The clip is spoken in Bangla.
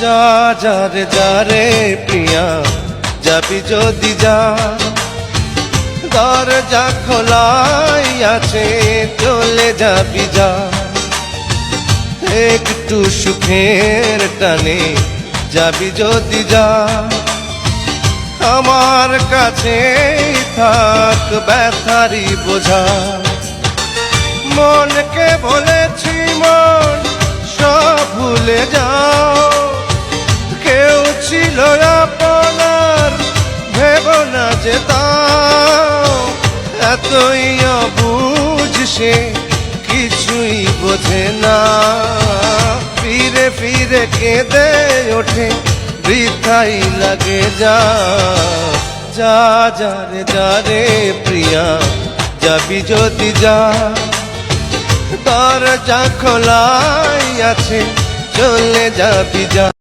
যা যা রে যা রে প্রিয়া, যাবি যদি যা, দরজা খোলাই আছে, চলে যাবি যা। একটু সুখের টানে যাবি যদি যা, আমার কাছে থাক ব্যথারি বোঝা। মনকে বলেছি মন সব ভুলে যাও, কেউ ছিল আপনার ভেব না যে তাও। এতই অবুঝ সে কিছুই বোঝে না, ফিরে ফিরে কেঁদে ওঠে বৃথাই লাগে যা। যা যা রে যা রে প্রিয়া, যাবি যদি যা, দরজা খোলাই আছে, চলে যাবি যা।